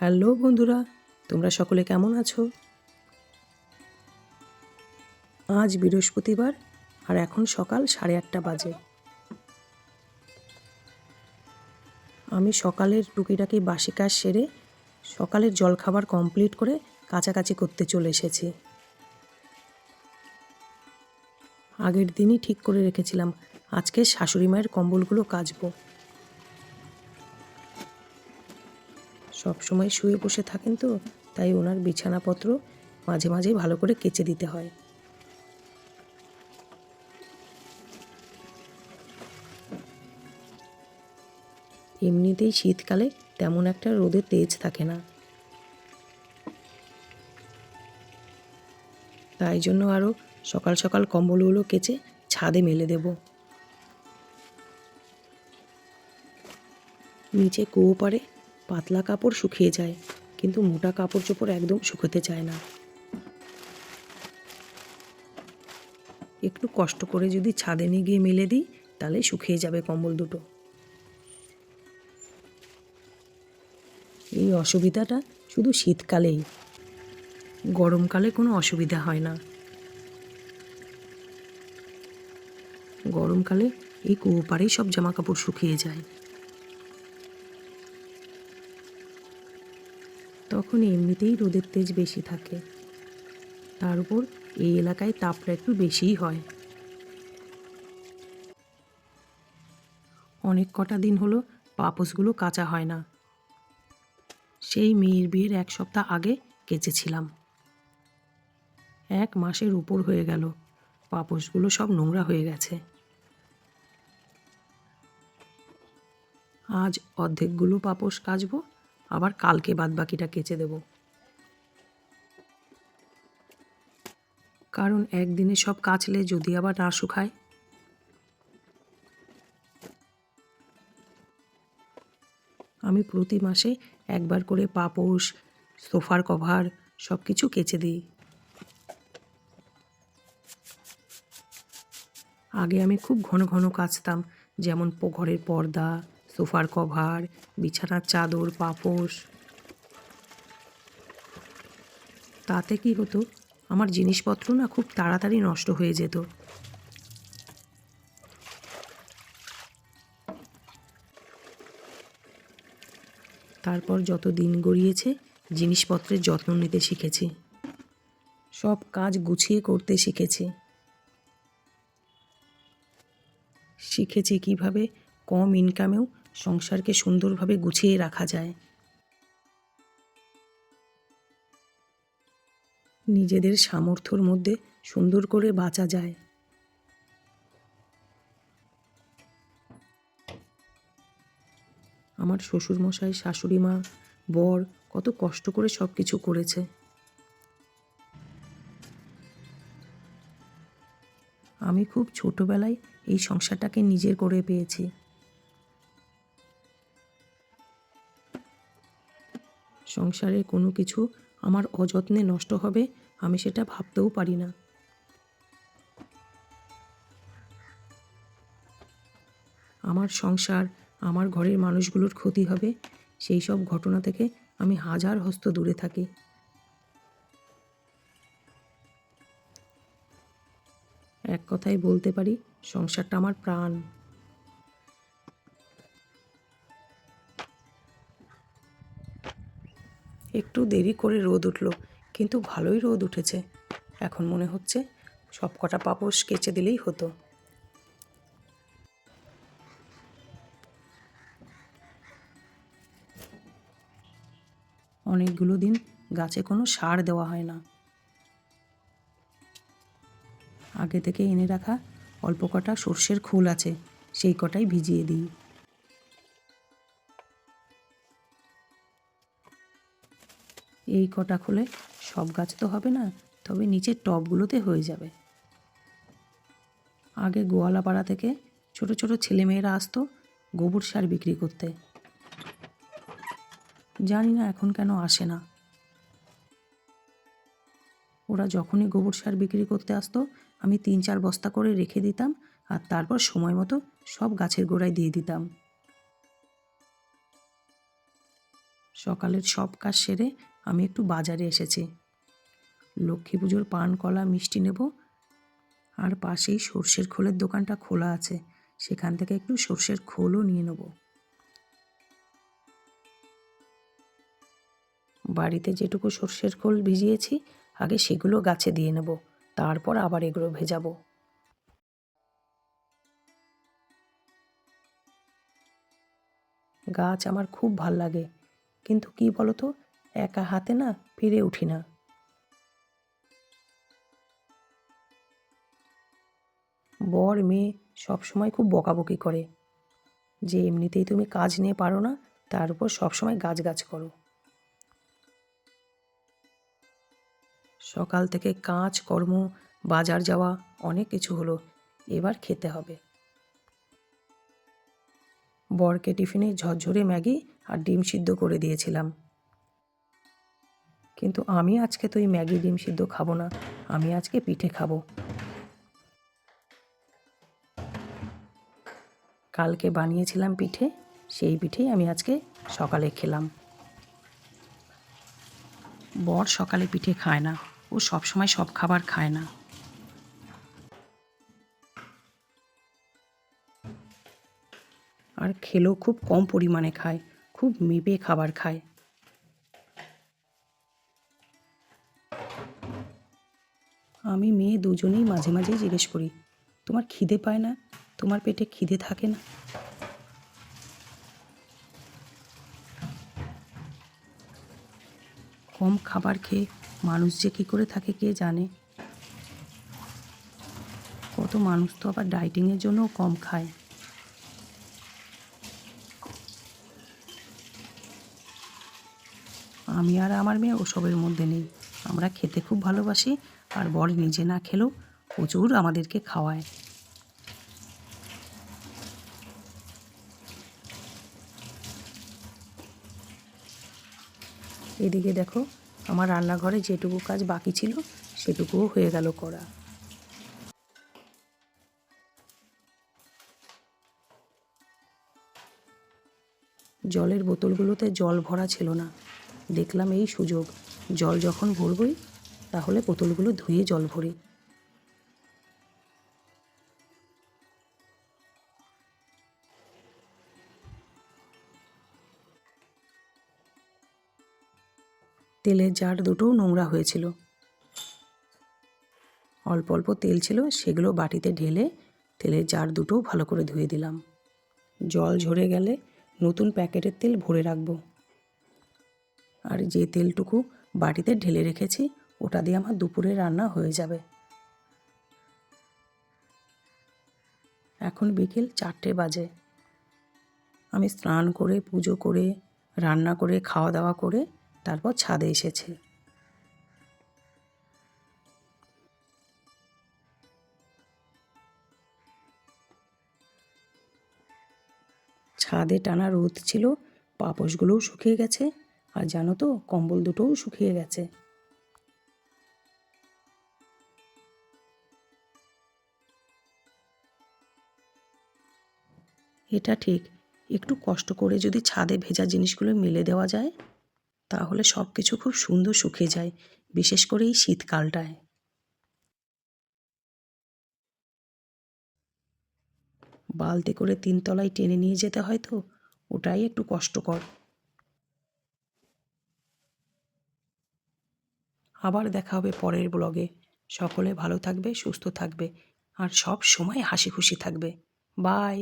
Hello বন্ধুরা, তোমরা সকলে কেমন আছো? আজ বৃহস্পতিবার আর এখন সকাল 8:30 বাজে। আমি সকালের টুকিটাকি বাসি কাজ সেরে সকালের জলখাবার কমপ্লিট করে কাচাকাচি করতে চলে এসেছি। আগের দিনই ঠিক করে রেখেছিলাম আজকে শাশুড়ি মায়ের কম্বলগুলো কাচবো। সবসময় শুয়ে বসে থাকেন তো, তাই ওনার বিছানাপত্র মাঝে মাঝে ভালো করে কেচে দিতে হয়। এমনিতেই শীতকালে তেমন একটা রোদের তেজ থাকে না, তাই জন্য আরও সকাল সকাল কম্বলগুলো কেচে ছাদে মেলে দেব। নিচে কুয়ো পাড়ে পাতলা কাপড় শুকিয়ে যায়, কিন্তু মোটা কাপড় চোপড় একদম শুকোতে চায় না। একটু কষ্ট করে যদি ছাদে নিয়ে গিয়ে মেলে দিই, তাহলে শুকিয়ে যাবে কম্বল দুটো। এই অসুবিধাটা শুধু শীতকালেই, গরমকালে কোনো অসুবিধা হয় না। গরমকালে এই কুয়ো পাড়েই সব জামা কাপড় শুকিয়ে যায়। তখন এমনিতেই রোদের তেজ বেশি থাকে, তার উপর এই এলাকায় তাপটা একটু বেশিই হয়। অনেক কটা দিন হলো পাপোশগুলো কাচা হয় না। সেই মেয়ের বিয়ের 1 সপ্তাহ আগে কেচেছিলাম। 1 মাসের উপর হয়ে গেল, পাপোশগুলো সব নোংরা হয়ে গেছে। আজ অর্ধেকগুলো পাপোশ কাচবো, আবার কালকে বাদবাকিটা কেচে দেব। কারণ একদিনে সব কাচলে যদি আবার না শুকায়। আমি প্রতি মাসে একবার করে পাপোশ, সোফার কভার সব কিছু কেচে দিই। আগে আমি খুব ঘন ঘন কাচতাম, যেমন ঘরের পর্দা, সোফার কভার, বিছানার চাদর, পাপোশ। তাতে কি হতো, আমার জিনিসপত্র না খুব তাড়াতাড়ি নষ্ট হয়ে যেত। তারপর যত দিন গড়িয়েছে জিনিসপত্রের যত্ন নিতে শিখেছি, সব কাজ গুছিয়ে করতে শিখেছি। শিখেছি কিভাবে কম ইনকামেও সংসারকে সুন্দরভাবে গুছিয়ে রাখা যায়। নিজেদের সামর্থ্যর মধ্যে সুন্দর করে বাঁচা যায়। আমার শ্বশুরমশাই, শাশুড়ি মা, বর কত কষ্ট করে সব কিছু করেছে। আমি খুব ছোটবেলায় এই সংসারটাকে নিজের করে পেয়েছি। সংসারের কোনো কিছু আমার অযত্নে নষ্ট হবে, আমি সেটা ভাবতেও পারি না। আমার সংসার, আমার ঘরের মানুষগুলোর ক্ষতি হবে, সেই সব ঘটনা থেকে আমি হাজার হস্ত দূরে থাকি। এক কথায় বলতে পারি, সংসারটা আমার প্রাণ। একটু দেরি করে রোদ উঠল, কিন্তু ভালোই রোদ উঠেছে। এখন মনে হচ্ছে সব কটা পাপোশ কেচে দিলেই হতো। অনেকগুলো দিন গাছে কোনো সার দেওয়া হয় না। আগে থেকে এনে রাখা অল্প কটা সর্ষের খোল আছে, সেই কটাই ভিজিয়ে দিই। এই কটা খোলে সব গাছ তো হবে না, তবে নিচের টবগুলোতে হয়ে যাবে। আগে গোয়ালাপাড়া থেকে ছোট ছোট ছেলেমেয়েরা আসতো গোবর সার বিক্রি করতে। জানি না এখন কেন আসে না। ওরা যখনই গোবর সার বিক্রি করতে আসতো, আমি 3-4 বস্তা করে রেখে দিতাম, আর তারপর সময় মতো সব গাছের গোড়ায় দিয়ে দিতাম। সকালের সব কাজ সেরে আমি একটু বাজারে এসেছি। লক্ষ্মী পুজোর পান কলা মিষ্টি নেব, আর পাশেই সর্ষের খোলের দোকানটা খোলা আছে, সেখান থেকে একটু সর্ষের খোলও নিয়ে নেব। বাড়িতে যেটুকু সর্ষের খোল ভিজিয়েছি আগে সেগুলো গাছে দিয়ে নেব, তারপর আবার এগুলো ভেজাবো। গাছ আমার খুব ভাল লাগে, কিন্তু কি বলতো, একা হাতে না পেরে উঠি না। বর মেয়ে সবসময় খুব বকাবকি করে যে এমনিতেই তুমি কাজ নিয়ে পারো না, তার উপর সবসময় গাছ গাছ করো। সকাল থেকে কাজ কর্ম, বাজার যাওয়া, অনেক কিছু হলো, এবার খেতে হবে। বরকে টিফিনে ঝরঝরে ম্যাগি আর ডিম সিদ্ধ করে দিয়েছিলাম, কিন্তু আমি আজকে তো এই ম্যাগি ডিম সিদ্ধ খাবো না, আমি আজকে পিঠে খাবো। কালকে বানিয়েছিলাম পিঠে, সেই পিঠেই আমি আজকে সকালে খেলাম। বর সকালে পিঠে খায় না, ও সবসময় সব খাবার খায় না। আর খেলেও খুব কম পরিমাণে খায়, খুব মেপে খাবার খায়। আমি মেয়ে দুজনেই মাঝে মাঝেই জিজ্ঞেস করি, তোমার খিদে পায় না? তোমার পেটে খিদে থাকে না? কম খাবার খেয়ে মানুষ যে কী করে থাকে কে জানে। কত মানুষ তো আবার ডায়েটিংয়ের জন্যও কম খায়। আমি আর আমার মেয়ে ওসবের মধ্যে নেই। আমরা খেতে খুব ভালোবাসি, আর বর নিজে না খেলেও প্রচুর আমাদেরকে খাওয়ায়। এদিকে দেখো, আমার রান্নাঘরে যেটুকু কাজ বাকি ছিল সেটুকুও হয়ে গেল করা। জলের বোতলগুলোতে জল ভরা ছিল না, দেখলাম এই সুযোগ, জল যখন ভরবই তাহলে বোতলগুলো ধুয়ে জল ভরি। তেলের জার দুটোও নোংরা হয়েছিল, অল্প অল্প তেল ছিল, সেগুলো বাটিতে ঢেলে তেলের জার দুটোও ভালো করে ধুয়ে দিলাম। জল ঝরে গেলে নতুন প্যাকেটের তেল ভরে রাখবো। আর যে তেলটুকু বাটিতে ঢেলে রেখেছি ওটা দিয়ে আমার দুপুরে রান্না হয়ে যাবে। এখন বিকেল 4টে বাজে। আমি স্নান করে পুজো করে রান্না করে খাওয়া দাওয়া করে তারপর ছাদে এসেছি। ছাদে টানা রোদ ছিল, পাপোশগুলোও শুকিয়ে গেছে, আর জানো তো কম্বল দুটোও শুকিয়ে গেছে। এটা ঠিক, একটু কষ্ট করে যদি ছাদে ভেজা জিনিসগুলো মেলে দেওয়া যায় তাহলে সব কিছু খুব সুন্দর শুকিয়ে যায়, বিশেষ করে এই শীতকালটায়। বালতি করে 3 তলায় টেনে নিয়ে যেতে হয় তো, ওটাই একটু কষ্টকর। আবার দেখা হবে পরের ব্লগে। সকলে ভালো থাকবে, সুস্থ থাকবে, আর সব সময় হাসি খুশি থাকবে। বাই।